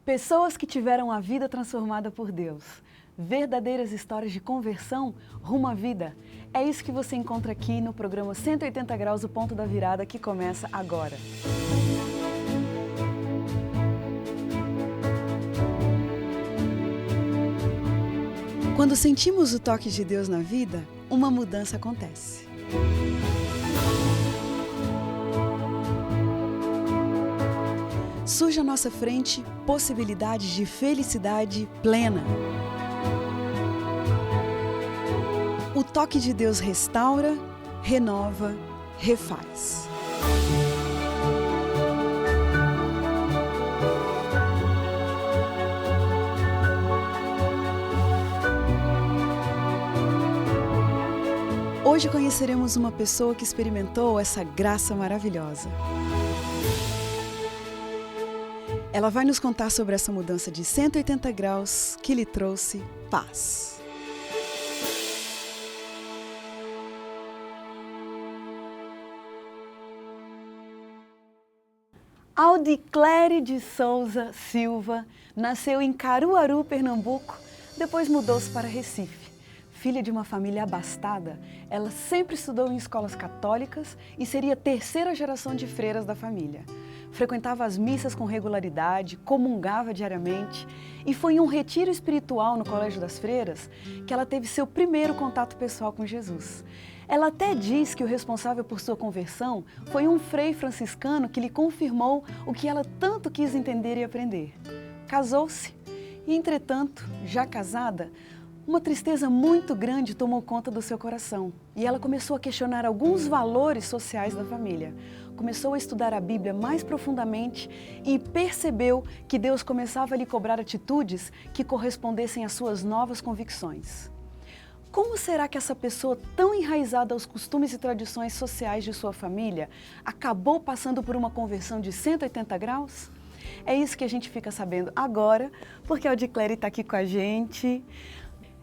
Pessoas que tiveram a vida transformada por Deus. Verdadeiras histórias de conversão rumo à vida. É isso que você encontra aqui no programa 180 Graus, o Ponto da Virada, que começa agora. Quando sentimos o toque de Deus na vida, uma mudança acontece. Surge à nossa frente possibilidades de felicidade plena. O toque de Deus restaura, renova, refaz. Hoje conheceremos uma pessoa que experimentou essa graça maravilhosa. Ela vai nos contar sobre essa mudança de 180 graus que lhe trouxe paz. Audiclere de Souza Silva nasceu em Caruaru, Pernambuco, depois mudou-se para Recife. Filha de uma família abastada, ela sempre estudou em escolas católicas e seria a terceira geração de freiras da família. Frequentava as missas com regularidade, comungava diariamente e foi em um retiro espiritual no Colégio das Freiras que ela teve seu primeiro contato pessoal com Jesus. Ela até diz que o responsável por sua conversão foi um frei franciscano que lhe confirmou o que ela tanto quis entender e aprender. Casou-se e, entretanto, já casada, uma tristeza muito grande tomou conta do seu coração e ela começou a questionar alguns valores sociais da família. Começou a estudar a Bíblia mais profundamente e percebeu que Deus começava a lhe cobrar atitudes que correspondessem às suas novas convicções. Como será que essa pessoa tão enraizada aos costumes e tradições sociais de sua família acabou passando por uma conversão de 180 graus? É isso que a gente fica sabendo agora, porque a Audiclere está aqui com a gente.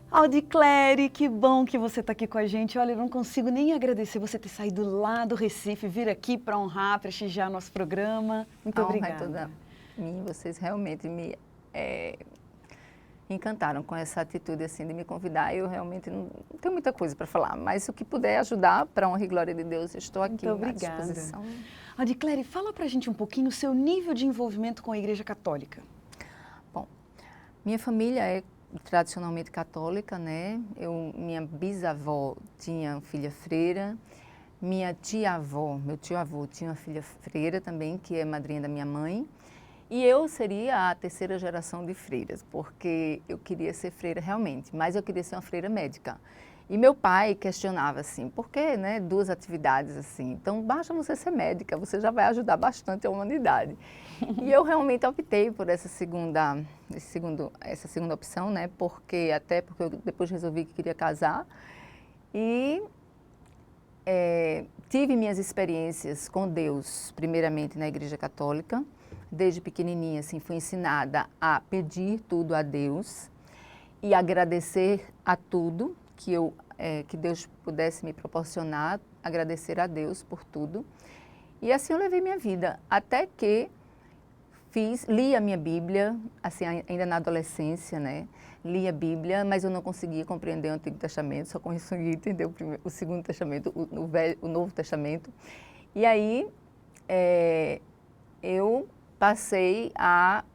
Audiclere, que bom que você está aqui com a gente. Olha, eu não consigo nem agradecer você ter saído lá do Recife, vir aqui para honrar, prestigiar nosso programa. Muito obrigada. A honra é toda minha. Vocês realmente me encantaram com essa atitude assim, de me convidar. Eu realmente não tenho muita coisa para falar, mas o que puder ajudar para a honra e glória de Deus, eu estou aqui à disposição. Audiclere, fala para a gente um pouquinho o seu nível de envolvimento com a Igreja Católica. Bom, minha família é tradicionalmente católica, né? Minha bisavó tinha filha freira, minha tia-avó, meu tio-avô tinha uma filha freira também, que é madrinha da minha mãe, e eu seria a terceira geração de freiras, porque eu queria ser freira realmente, mas eu queria ser uma freira médica. E meu pai questionava assim, por que, né, duas atividades assim? Então, basta você ser médica, você já vai ajudar bastante a humanidade. E eu realmente optei por essa segunda opção, né, porque eu depois resolvi que queria casar e tive minhas experiências com Deus, primeiramente na Igreja Católica. Desde pequenininha, assim, fui ensinada a pedir tudo a Deus e agradecer a tudo que Deus pudesse me proporcionar, agradecer a Deus por tudo. E assim eu levei minha vida, até que li a minha Bíblia, assim, ainda na adolescência, né? Li a Bíblia, mas eu não conseguia compreender o Antigo Testamento, só consegui entender o Segundo Testamento, o Novo Testamento. E aí eu passei a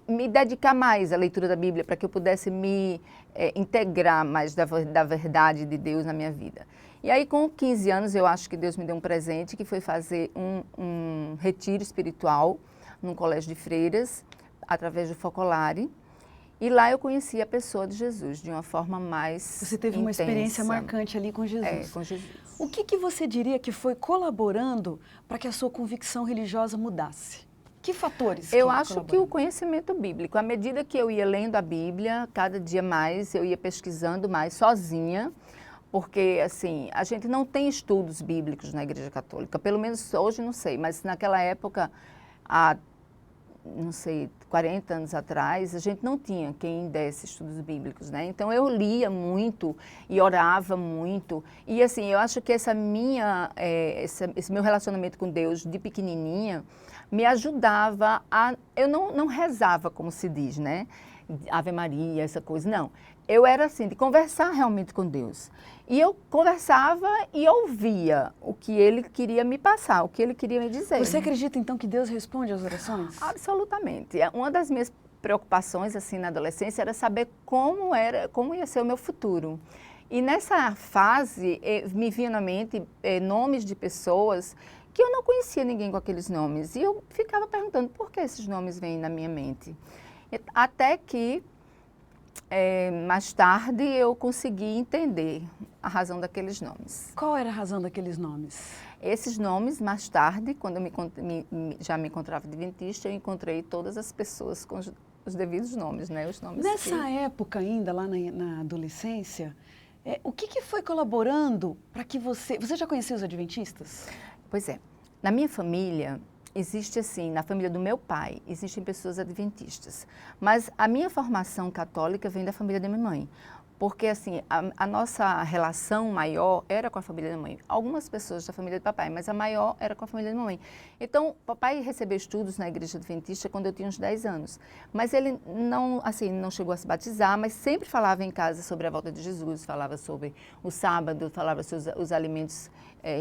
me dedicar mais à leitura da Bíblia, para que eu pudesse me integrar mais da verdade de Deus na minha vida. E aí, com 15 anos, eu acho que Deus me deu um presente, que foi fazer um retiro espiritual num colégio de freiras, através do Focolare. E lá eu conheci a pessoa de Jesus de uma forma mais Você teve uma experiência marcante ali com Jesus. Com Jesus. O que você diria que foi colaborando para que a sua convicção religiosa mudasse? Que fatores? Eu acho que o conhecimento bíblico, à medida que eu ia lendo a Bíblia, cada dia mais, eu ia pesquisando mais sozinha, porque, assim, a gente não tem estudos bíblicos na Igreja Católica, pelo menos hoje não sei, mas naquela época, há não sei, 40 anos atrás, a gente não tinha quem desse estudos bíblicos, né? Então eu lia muito e orava muito. E assim, eu acho que esse meu relacionamento com Deus de pequenininha me ajudava a... Eu não rezava, como se diz, né? Ave Maria, essa coisa, não. Eu era assim, de conversar realmente com Deus. E eu conversava e ouvia o que Ele queria me passar, o que Ele queria me dizer. Você acredita então que Deus responde às orações? Absolutamente. Uma das minhas preocupações assim na adolescência era saber como ia ser o meu futuro. E nessa fase me vinha na mente nomes de pessoas que eu não conhecia ninguém com aqueles nomes. E eu ficava perguntando por que esses nomes vêm na minha mente. Até que mais tarde eu consegui entender a razão daqueles nomes. Qual era a razão daqueles nomes? Esses nomes, mais tarde, quando eu já me encontrava adventista, eu encontrei todas as pessoas com os devidos nomes, né? Os nomes Nessa época ainda, lá na adolescência, o que foi colaborando para que você... Você já conhecia os adventistas? Pois é. Na minha família, existe assim, na família do meu pai, existem pessoas adventistas. Mas a minha formação católica vem da família da minha mãe. Porque assim, a nossa relação maior era com a família da mãe. Algumas pessoas da família do papai, mas a maior era com a família da mãe. Então, papai recebeu estudos na igreja adventista quando eu tinha uns 10 anos. Mas ele não chegou a se batizar, mas sempre falava em casa sobre a volta de Jesus, falava sobre o sábado, falava sobre os alimentos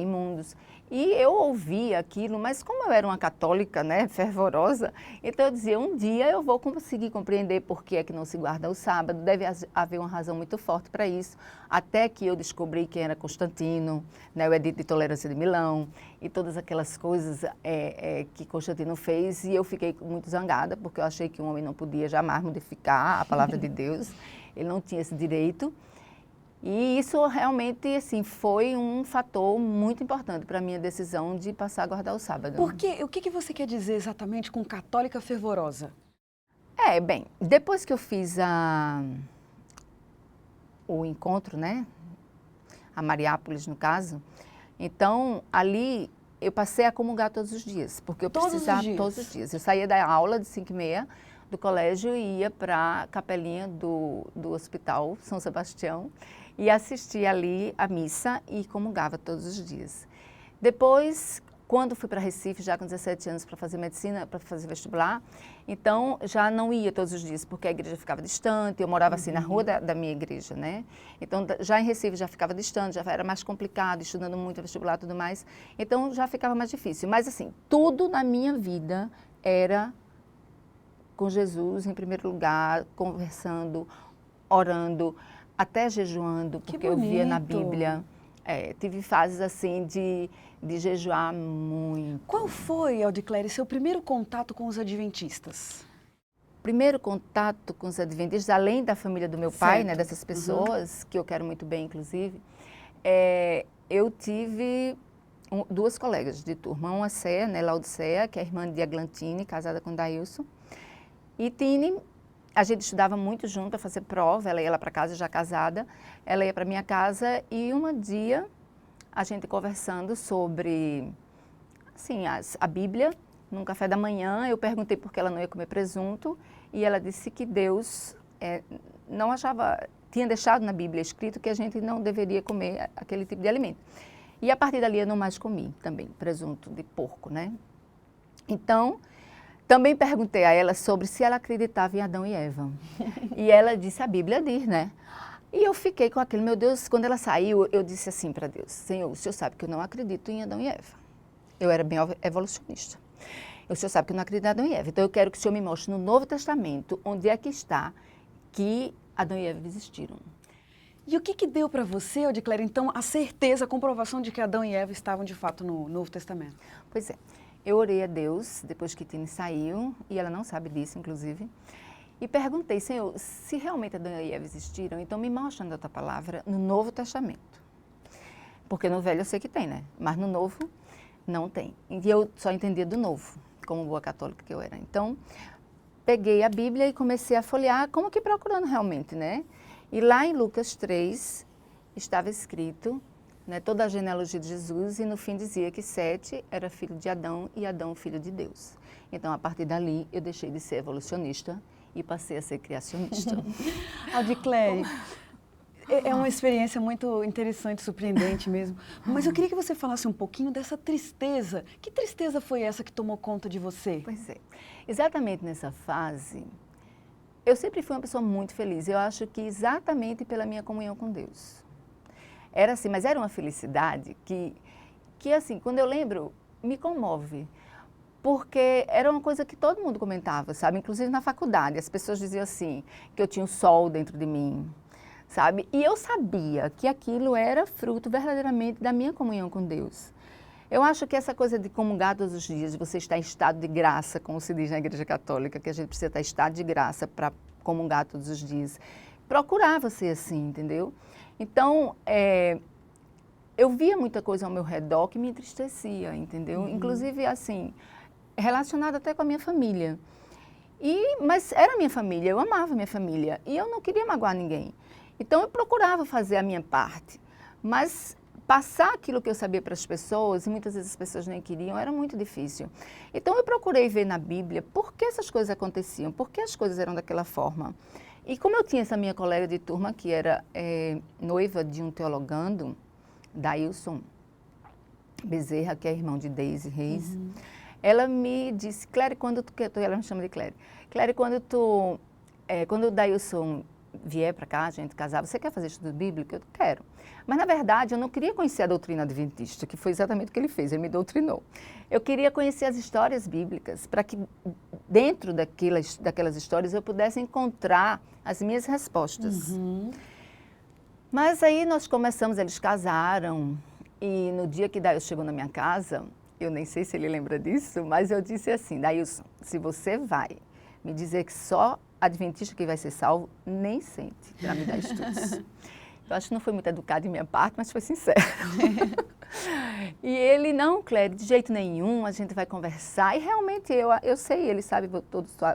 imundos. E eu ouvia aquilo, mas como eu era uma católica, né, fervorosa, então eu dizia, um dia eu vou conseguir compreender por que é que não se guarda o sábado, deve haver uma razão muito forte para isso, até que eu descobri quem era Constantino, né, o Edito de Tolerância de Milão, e todas aquelas coisas que Constantino fez, e eu fiquei muito zangada, porque eu achei que um homem não podia jamais modificar a palavra de Deus, ele não tinha esse direito. E isso realmente, assim, foi um fator muito importante para a minha decisão de passar a guardar o sábado. Por quê? O que você quer dizer exatamente com católica fervorosa? Bem, depois que eu fiz o encontro, né, a Mariápolis no caso, então ali eu passei a comungar todos os dias, porque eu precisava todos os dias. Eu saía da aula de 5h30 do colégio e ia para a capelinha do Hospital São Sebastião e assistia ali a missa e comungava todos os dias. Depois, quando fui para Recife, já com 17 anos, para fazer medicina, para fazer vestibular, então já não ia todos os dias, porque a igreja ficava distante, eu morava assim na rua da minha igreja, né? Então já em Recife já ficava distante, já era mais complicado, estudando muito vestibular e tudo mais, então já ficava mais difícil. Mas assim, tudo na minha vida era com Jesus em primeiro lugar, conversando, orando, até jejuando, porque eu via na Bíblia. Tive fases assim de jejuar muito. Qual foi, Audicléria, seu primeiro contato com os adventistas? Primeiro contato com os adventistas, além da família do meu pai, né, dessas pessoas, que eu quero muito bem, inclusive, eu tive duas colegas de turma, uma Céia, né, Laudicea, que é a irmã de Aglantine, casada com Dailson, e Tine. A gente estudava muito junto para fazer prova, ela ia lá para casa já casada, ela ia para minha casa e um dia a gente conversando sobre assim, a Bíblia, num café da manhã, eu perguntei por que ela não ia comer presunto e ela disse que Deus não achava, tinha deixado na Bíblia escrito que a gente não deveria comer aquele tipo de alimento. E a partir dali eu não mais comi também presunto de porco, né? Então, também perguntei a ela sobre se ela acreditava em Adão e Eva. E ela disse, a Bíblia diz, né? E eu fiquei com aquilo, meu Deus, quando ela saiu, eu disse assim para Deus, Senhor, o Senhor sabe que eu não acredito em Adão e Eva. Eu era bem evolucionista. O Senhor sabe que eu não acredito em Adão e Eva. Então eu quero que o Senhor me mostre no Novo Testamento onde é que está que Adão e Eva existiram. E o que deu para você, Audicléria, então, a certeza, a comprovação de que Adão e Eva estavam de fato no Novo Testamento? Pois é. Eu orei a Deus, depois que Tine saiu, e ela não sabe disso, inclusive, e perguntei, Senhor, se realmente Adão e Eva existiram, então me mostra na tua palavra no Novo Testamento. Porque no Velho eu sei que tem, né? Mas no Novo não tem. E eu só entendia do Novo, como boa católica que eu era. Então, peguei a Bíblia e comecei a folhear, como que procurando realmente, né? E lá em Lucas 3, estava escrito né, toda a genealogia de Jesus, e no fim dizia que Sete era filho de Adão e Adão filho de Deus. Então, a partir dali, eu deixei de ser evolucionista e passei a ser criacionista. Audicléry, é uma experiência muito interessante, surpreendente mesmo. Mas eu queria que você falasse um pouquinho dessa tristeza. Que tristeza foi essa que tomou conta de você? Pois é. Exatamente nessa fase, eu sempre fui uma pessoa muito feliz. Eu acho que exatamente pela minha comunhão com Deus. Era assim, mas era uma felicidade que assim, quando eu lembro, me comove. Porque era uma coisa que todo mundo comentava, sabe? Inclusive na faculdade, as pessoas diziam assim, que eu tinha um sol dentro de mim, sabe? E eu sabia que aquilo era fruto verdadeiramente da minha comunhão com Deus. Eu acho que essa coisa de comungar todos os dias, de você estar em estado de graça, como se diz na Igreja Católica, que a gente precisa estar em estado de graça para comungar todos os dias, procurava ser assim, entendeu? Então, eu via muita coisa ao meu redor que me entristecia, entendeu? Inclusive, assim, relacionada até com a minha família. Mas era minha família, eu amava minha família e eu não queria magoar ninguém. Então eu procurava fazer a minha parte, mas passar aquilo que eu sabia para as pessoas, e muitas vezes as pessoas nem queriam, era muito difícil. Então eu procurei ver na Bíblia por que essas coisas aconteciam, por que as coisas eram daquela forma. E como eu tinha essa minha colega de turma, que era noiva de um teologando, Dailson Bezerra, que é irmão de Deise Reis, ela me disse, Cléry, ela me chama de Cléry, Cléry, quando o Dailson vier para cá, a gente casar, você quer fazer estudo bíblico? Eu quero. Mas, na verdade, eu não queria conhecer a doutrina adventista, que foi exatamente o que ele fez, ele me doutrinou. Eu queria conhecer as histórias bíblicas, para que dentro daquelas histórias eu pudesse encontrar as minhas respostas. Mas aí nós começamos, eles casaram, e no dia que Dailson chegou na minha casa, eu nem sei se ele lembra disso, mas eu disse assim, Dailson, se você vai me dizer que só adventista que vai ser salvo, nem sente para me dar estudos. Eu acho que não foi muito educado de minha parte, mas foi sincero. E ele, não, Cléry, de jeito nenhum, a gente vai conversar. E realmente eu sei, ele sabe,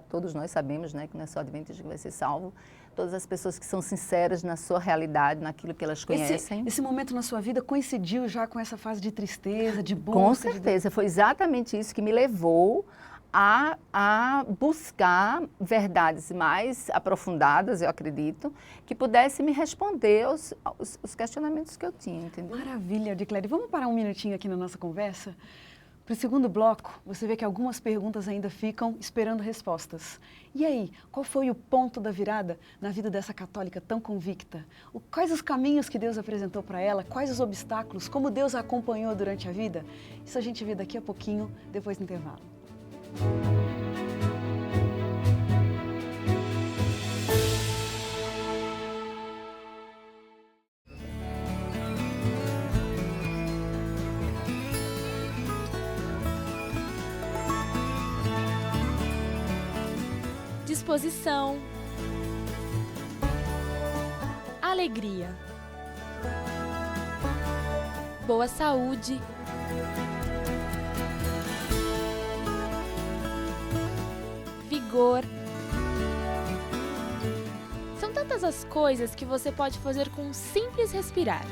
todos nós sabemos, né, que não é só adventista que vai ser salvo. Todas as pessoas que são sinceras na sua realidade, naquilo que elas conhecem. Esse momento na sua vida coincidiu já com essa fase de tristeza, de busca? Com certeza, foi exatamente isso que me levou a buscar verdades mais aprofundadas, eu acredito, que pudesse me responder os questionamentos que eu tinha, entendeu? Maravilha, Audicléry. Vamos parar um minutinho aqui na nossa conversa? Para o segundo bloco, você vê que algumas perguntas ainda ficam esperando respostas. E aí, qual foi o ponto da virada na vida dessa católica tão convicta? Quais os caminhos que Deus apresentou para ela? Quais os obstáculos? Como Deus a acompanhou durante a vida? Isso a gente vê daqui a pouquinho, depois do intervalo. Disposição, alegria, boa saúde, vigor. São tantas as coisas que você pode fazer com um simples respirar.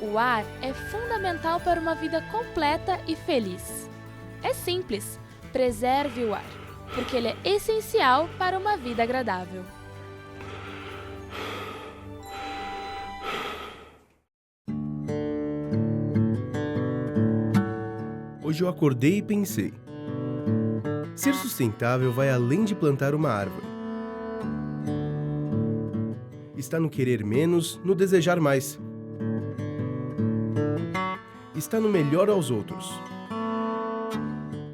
O ar é fundamental para uma vida completa e feliz. É simples, preserve o ar, porque ele é essencial para uma vida agradável. Hoje eu acordei e pensei: ser sustentável vai além de plantar uma árvore. Está no querer menos, no desejar mais. Está no melhor aos outros.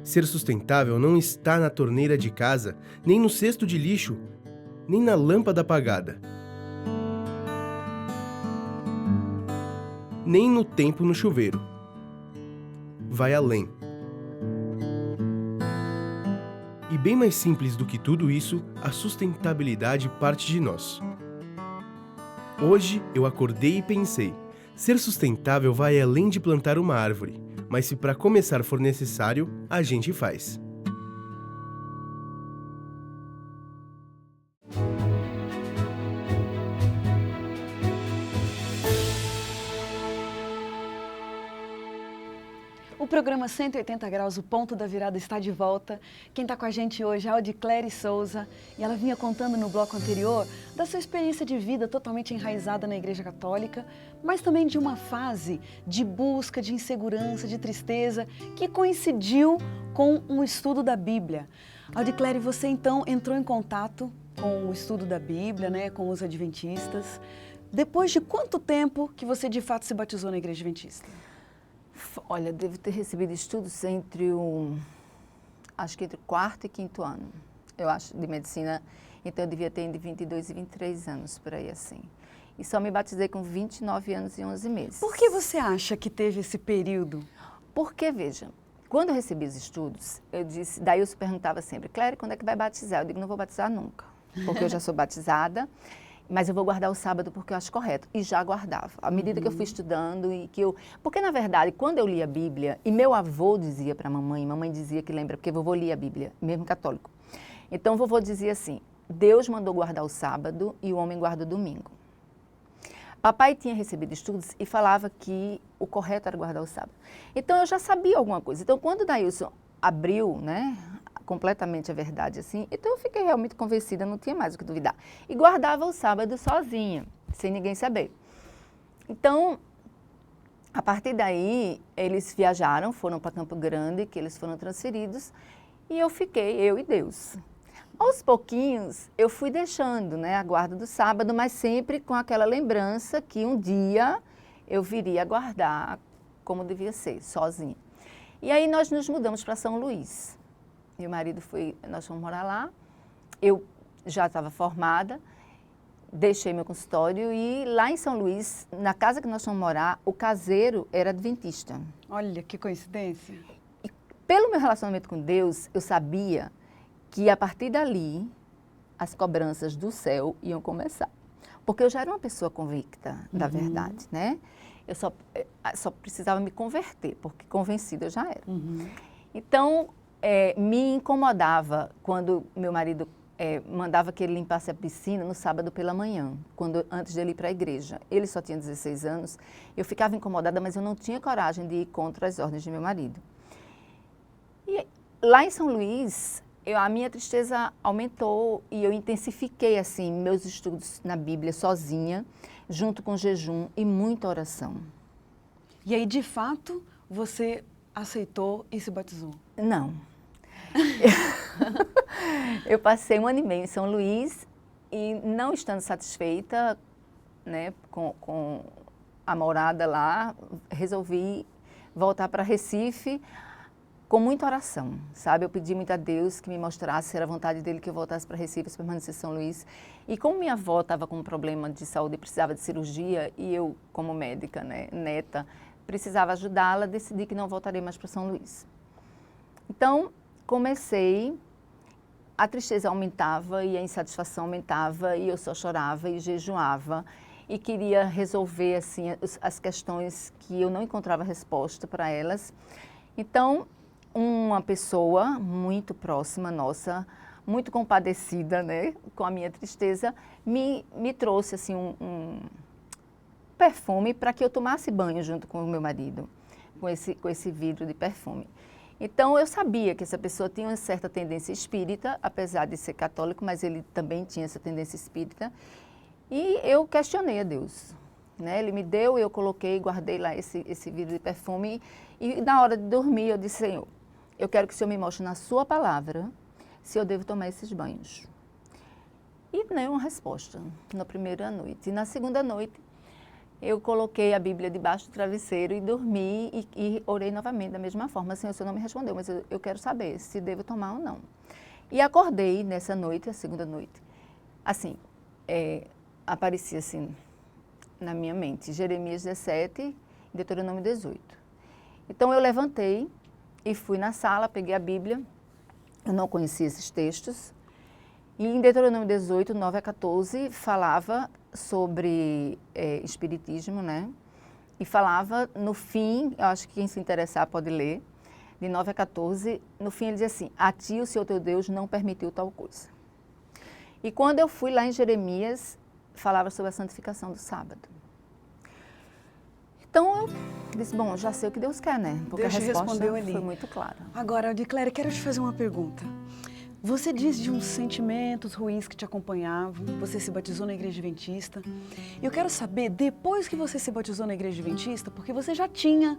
Ser sustentável não está na torneira de casa, nem no cesto de lixo, nem na lâmpada apagada, nem no tempo no chuveiro. Vai além. E bem mais simples do que tudo isso, a sustentabilidade parte de nós. Hoje eu acordei e pensei: ser sustentável vai além de plantar uma árvore, mas se para começar for necessário, a gente faz. O programa 180 Graus, o ponto da virada, está de volta. Quem está com a gente hoje é a Audiclery Souza, e ela vinha contando no bloco anterior da sua experiência de vida totalmente enraizada na Igreja Católica, mas também de uma fase de busca, de insegurança, de tristeza, que coincidiu com um estudo da Bíblia. Audiclery, você então entrou em contato com o estudo da Bíblia, né, com os adventistas. Depois de quanto tempo que você de fato se batizou na Igreja Adventista? Olha, devo ter recebido estudos acho que entre o quarto e quinto ano, eu acho, de medicina. Então eu devia ter entre 22 e 23 anos, por aí assim. E só me batizei com 29 anos e 11 meses. Por que você acha que teve esse período? Porque, veja, quando eu recebi os estudos, eu disse, daí eu se perguntava sempre, Cléry, quando é que vai batizar? Eu digo, não vou batizar nunca, porque eu já sou batizada, mas eu vou guardar o sábado porque eu acho correto. E já guardava. À medida que eu fui estudando e que eu... Porque, na verdade, quando eu li a Bíblia, e meu avô dizia para a mamãe dizia que lembra, porque vovô lia a Bíblia, mesmo católico. Então, vovô dizia assim, Deus mandou guardar o sábado e o homem guarda o domingo. Papai tinha recebido estudos e falava que o correto era guardar o sábado. Então, eu já sabia alguma coisa. Então, quando o Dailson abriu, né, completamente a verdade, assim, então eu fiquei realmente convencida, não tinha mais o que duvidar. E guardava o sábado sozinha, sem ninguém saber. Então, a partir daí, eles viajaram, foram para Campo Grande, que eles foram transferidos, e eu fiquei, eu e Deus. Aos pouquinhos, eu fui deixando, né, a guarda do sábado, mas sempre com aquela lembrança que um dia eu viria a guardar como devia ser, sozinha. E aí nós nos mudamos para São Luís. Meu marido nós fomos morar lá, eu já estava formada, deixei meu consultório e lá em São Luís, na casa que nós fomos morar, o caseiro era adventista. Olha, que coincidência. E pelo meu relacionamento com Deus, eu sabia que a partir dali, as cobranças do céu iam começar. Porque eu já era uma pessoa convicta da verdade, né? Eu só precisava me converter, porque convencida eu já era. Então, me incomodava quando meu marido mandava que ele limpasse a piscina no sábado pela manhã, antes de ele ir para a igreja. Ele só tinha 16 anos, eu ficava incomodada, mas eu não tinha coragem de ir contra as ordens de meu marido. E lá em São Luís, a minha tristeza aumentou e eu intensifiquei assim meus estudos na Bíblia sozinha, junto com jejum e muita oração. E aí, de fato, você aceitou e se batizou? Não. Eu passei 1 ano e meio em São Luís e, não estando satisfeita, né, com a morada lá, resolvi voltar para Recife com muita oração, sabe? Eu pedi muito a Deus que me mostrasse se era vontade dele que eu voltasse para Recife, se permanecesse em São Luís. E como minha avó estava com um problema de saúde e precisava de cirurgia, e eu, como médica, né, neta, precisava ajudá-la, decidi que não voltaria mais para São Luís. Então, comecei, a tristeza aumentava e a insatisfação aumentava e eu só chorava e jejuava e queria resolver assim as questões que eu não encontrava resposta para elas. Então, uma pessoa muito próxima nossa, muito compadecida, né, com a minha tristeza, me trouxe assim um perfume para que eu tomasse banho junto com o meu marido, com esse vidro de perfume. Então, eu sabia que essa pessoa tinha uma certa tendência espírita, apesar de ser católico, mas ele também tinha essa tendência espírita. E eu questionei a Deus, né? Ele me deu, eu coloquei, guardei lá esse vidro de perfume. E na hora de dormir, eu disse, Senhor, eu quero que o Senhor me mostre na sua palavra se eu devo tomar esses banhos. E nenhuma resposta na primeira noite. E na segunda noite, eu coloquei a Bíblia debaixo do travesseiro e dormi e orei novamente da mesma forma. Senhor, o Senhor não me respondeu, mas eu quero saber se devo tomar ou não. E acordei nessa noite, a segunda noite. Assim, aparecia assim na minha mente, Jeremias 17 e Deuteronômio 18. Então eu levantei e fui na sala, peguei a Bíblia, eu não conhecia esses textos, e em Deuteronômio 18, 9 a 14, falava sobre espiritismo, né? E falava no fim, eu acho que quem se interessar pode ler, de 9 a 14, no fim ele dizia assim, a ti o Senhor teu Deus não permitiu tal coisa. E quando eu fui lá em Jeremias, falava sobre a santificação do sábado. Então eu disse, bom, já sei o que Deus quer, né? Porque Deus a te resposta respondeu ali. foi muito clara. Agora, Odicléria, quero te fazer uma pergunta. Você diz de uns sentimentos ruins que te acompanhavam, você se batizou na Igreja Adventista. Eu quero saber, depois que você se batizou na Igreja Adventista, porque você já tinha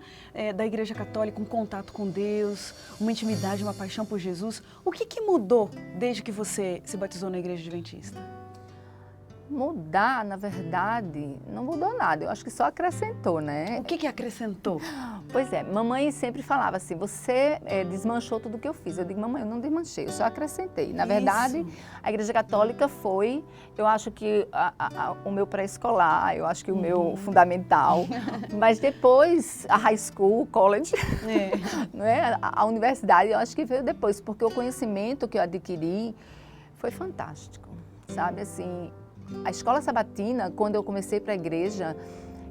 da Igreja Católica um contato com Deus, uma intimidade, uma paixão por Jesus, o que mudou desde que você se batizou na Igreja Adventista? Mudar, na verdade, não mudou nada. Eu acho que só acrescentou, né? O que acrescentou? Pois é, mamãe sempre falava assim, você desmanchou tudo que eu fiz. Eu digo, mamãe, eu não desmanchei, eu só acrescentei. Na verdade, a Igreja Católica foi, eu acho que o meu pré-escolar, eu acho que o meu fundamental, mas depois a high school, o college, não é? A universidade, eu acho que veio depois, porque o conhecimento que eu adquiri foi fantástico, sabe, assim. A escola sabatina, quando eu comecei para a igreja,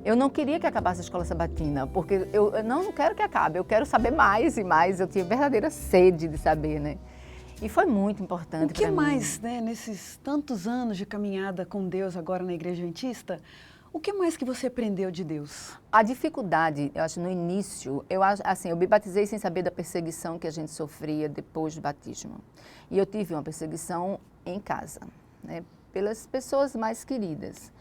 eu não queria que acabasse a escola sabatina, porque eu não quero que acabe, eu quero saber mais e mais, eu tinha verdadeira sede de saber, né? E foi muito importante para mim. O que mais, né, nesses tantos anos de caminhada com Deus agora na Igreja Adventista, o que mais que você aprendeu de Deus? A dificuldade, eu acho, no início, eu me batizei sem saber da perseguição que a gente sofria depois do batismo. E eu tive uma perseguição em casa, né? Pelas pessoas mais queridas,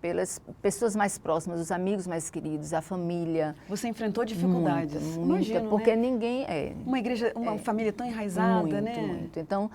pelas pessoas mais próximas, os amigos mais queridos, a família. Você enfrentou dificuldades? Muita, imagino, porque né? ninguém uma igreja, uma família tão enraizada, muito, né? Muito. Então,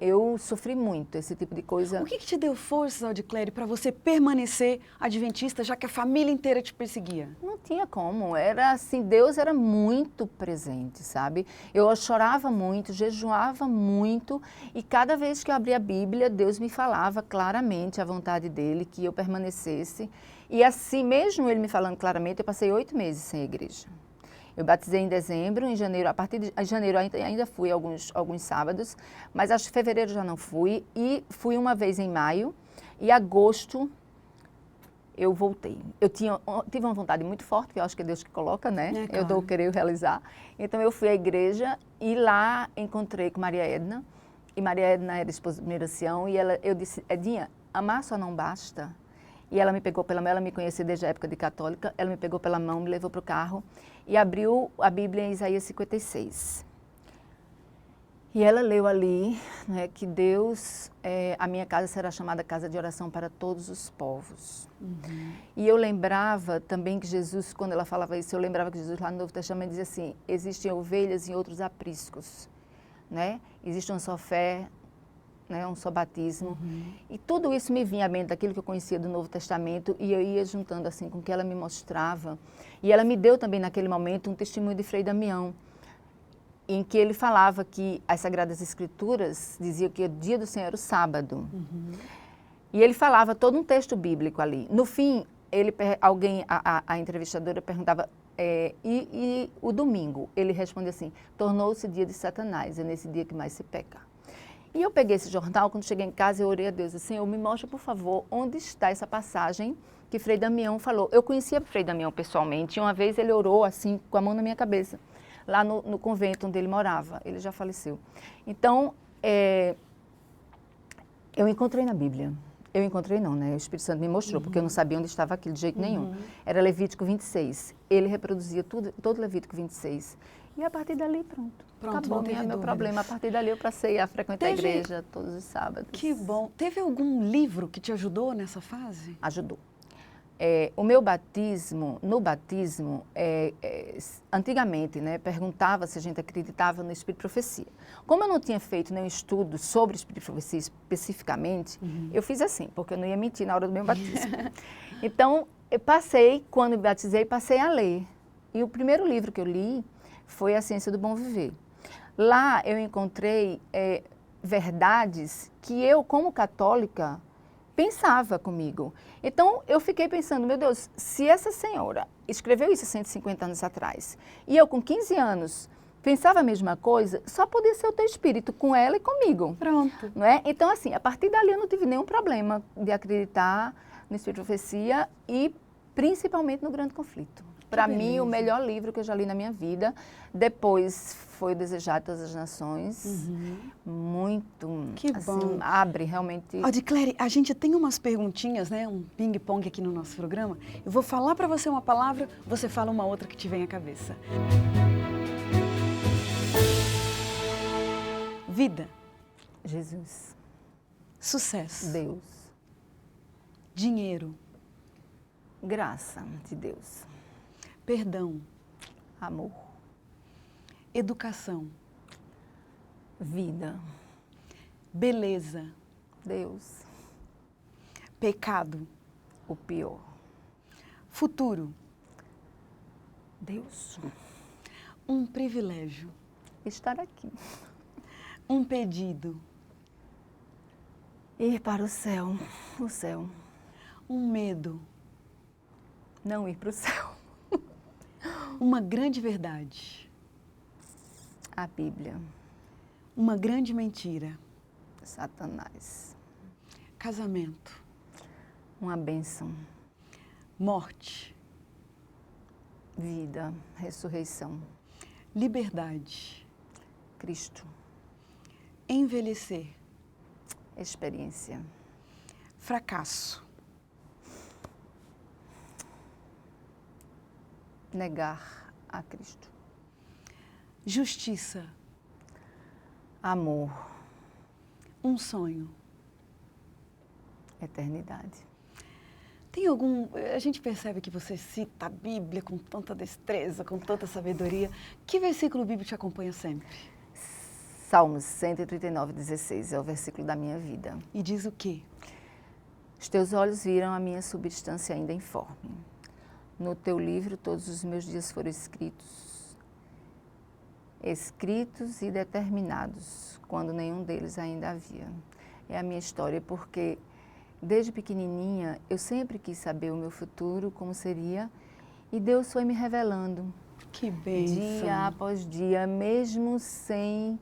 eu sofri muito esse tipo de coisa. O que te deu forças, Odicléria, para você permanecer adventista, já que a família inteira te perseguia? Não tinha como, era assim, Deus era muito presente, sabe? Eu chorava muito, jejuava muito e cada vez que eu abria a Bíblia, Deus me falava claramente a vontade dele, que eu permanecesse. E assim, mesmo ele me falando claramente, eu passei 8 meses sem a igreja. Eu batizei em dezembro, em janeiro, a partir de janeiro ainda fui alguns sábados, mas acho que fevereiro já não fui, e fui uma vez em maio, e agosto eu voltei. Eu tive uma vontade muito forte, que eu acho que é Deus que coloca, né? Claro. Eu estou querendo realizar. Então eu fui à igreja e lá encontrei com Maria Edna, e Maria Edna era esposa de primeira ancião, e eu disse, Edinha, amar só não basta. E ela me pegou pela mão, ela me conhecia desde a época de católica, ela me pegou pela mão, me levou para o carro e abriu a Bíblia em Isaías 56. E ela leu ali, né, que Deus, a minha casa será chamada casa de oração para todos os povos. Uhum. E eu lembrava também que Jesus, quando ela falava isso, eu lembrava que Jesus lá no Novo Testamento dizia assim, existem ovelhas e outros apriscos, né? Existe uma só fé, né, um só batismo. Uhum. E tudo isso me vinha à mente daquilo que eu conhecia do Novo Testamento e eu ia juntando assim com o que ela me mostrava. E ela me deu também naquele momento um testemunho de Frei Damião, em que ele falava que as Sagradas Escrituras diziam que o dia do Senhor era o sábado. Uhum. E ele falava todo um texto bíblico ali. No fim, a entrevistadora perguntava, e o domingo? Ele responde assim, tornou-se dia de Satanás, é nesse dia que mais se peca. E eu peguei esse jornal, quando cheguei em casa, eu orei a Deus, assim, Senhor, me mostra, por favor, onde está essa passagem que Frei Damião falou. Eu conhecia Frei Damião pessoalmente, e uma vez ele orou assim, com a mão na minha cabeça, lá no convento onde ele morava. Ele já faleceu. Então, eu encontrei na Bíblia. Eu encontrei não, né? O Espírito Santo me mostrou, porque eu não sabia onde estava aquilo de jeito nenhum. Era Levítico 26. Ele reproduzia todo Levítico 26. E a partir dali, pronto acabou meu problema. A partir dali eu passei a frequentar a igreja todos os sábados. Que bom. Teve algum livro que te ajudou nessa fase? Ajudou. O meu batismo, antigamente, né, perguntava se a gente acreditava no Espírito de Profecia. Como eu não tinha feito nenhum estudo sobre o Espírito de Profecia especificamente, eu fiz assim, porque eu não ia mentir na hora do meu batismo. Então, quando me batizei, passei a ler. E o primeiro livro que eu li foi A Ciência do Bom Viver. Lá eu encontrei verdades que eu, como católica, pensava comigo. Então, eu fiquei pensando, meu Deus, se essa senhora escreveu isso 150 anos atrás, e eu com 15 anos pensava a mesma coisa, só podia ser o teu espírito com ela e comigo. Pronto. Não é? Então, assim, a partir dali eu não tive nenhum problema de acreditar no Espírito de Profecia e principalmente no Grande Conflito. Para mim, o melhor livro que eu já li na minha vida. Depois foi O Desejar de Todas as Nações. Muito Que assim, bom. abre realmente. Ó, Diclery, a gente tem umas perguntinhas, né? Um ping-pong aqui no nosso programa. Eu vou falar para você uma palavra, você fala uma outra que te vem à cabeça. Vida, Jesus, sucesso, Deus, dinheiro, graça de Deus, perdão, amor, educação, vida, beleza, Deus, pecado, o pior, futuro, Deus, um privilégio, estar aqui, um pedido, ir para o céu, um medo, não ir para o céu, uma grande verdade, a Bíblia, uma grande mentira, Satanás, casamento, uma bênção, morte, vida, ressurreição, liberdade, Cristo, envelhecer, experiência, fracasso, negar a Cristo, justiça, amor, um sonho. eternidade. Tem algum... A gente percebe que você cita a Bíblia com tanta destreza, com tanta sabedoria. Que versículo bíblico te acompanha sempre? Salmos 139:16 é o versículo da minha vida. E diz o quê? Os teus olhos viram a minha substância ainda informe. No teu livro todos os meus dias foram escritos e determinados, quando nenhum deles ainda havia. É a minha história porque desde pequenininha eu sempre quis saber o meu futuro, como seria, e Deus foi me revelando Que bênção. dia após dia, mesmo sem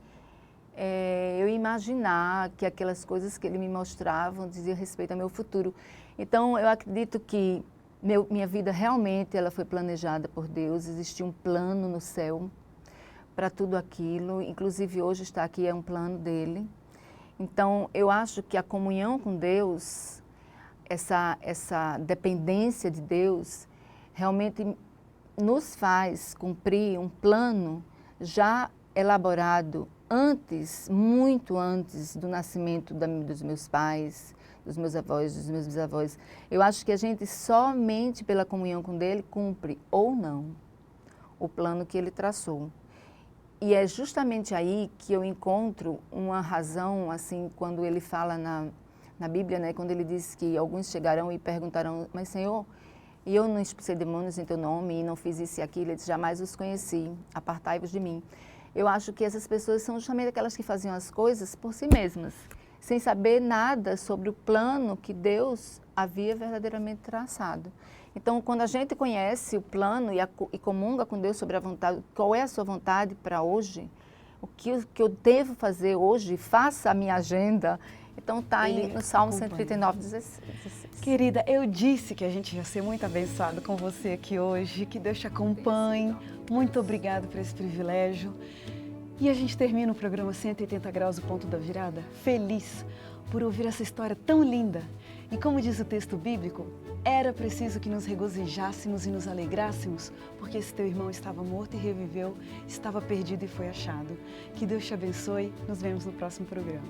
eu imaginar que aquelas coisas que Ele me mostravam diziam respeito ao meu futuro. Então, eu acredito que minha vida realmente ela foi planejada por Deus, existia um plano no céu para tudo aquilo, inclusive hoje estar aqui é um plano dele. Então, eu acho que a comunhão com Deus, essa dependência de Deus, realmente nos faz cumprir um plano já elaborado antes, muito antes do nascimento dos meus pais, dos meus avós, dos meus bisavós. Eu acho que a gente somente pela comunhão com Ele cumpre ou não o plano que Ele traçou. E é justamente aí que eu encontro uma razão, assim, quando Ele fala na Bíblia, né, quando Ele diz que alguns chegarão e perguntarão, mas Senhor, e eu não expulsei demônios em teu nome e não fiz isso e aquilo, Ele diz, jamais os conheci, apartai-vos de mim. Eu acho que essas pessoas são justamente aquelas que faziam as coisas por si mesmas, sem saber nada sobre o plano que Deus havia verdadeiramente traçado. Então, quando a gente conhece o plano e comunga com Deus sobre a vontade, qual é a sua vontade para hoje, o que eu devo fazer hoje, faça a minha agenda. Então, está aí no Salmo 139:16. Querida, eu disse que a gente ia ser muito abençoado com você aqui hoje, que Deus te acompanhe. Muito obrigada por esse privilégio. E a gente termina o programa 180 Graus, o Ponto da Virada, feliz por ouvir essa história tão linda. E como diz o texto bíblico, era preciso que nos regozijássemos e nos alegrássemos, porque esse teu irmão estava morto e reviveu, estava perdido e foi achado. Que Deus te abençoe. Nos vemos no próximo programa.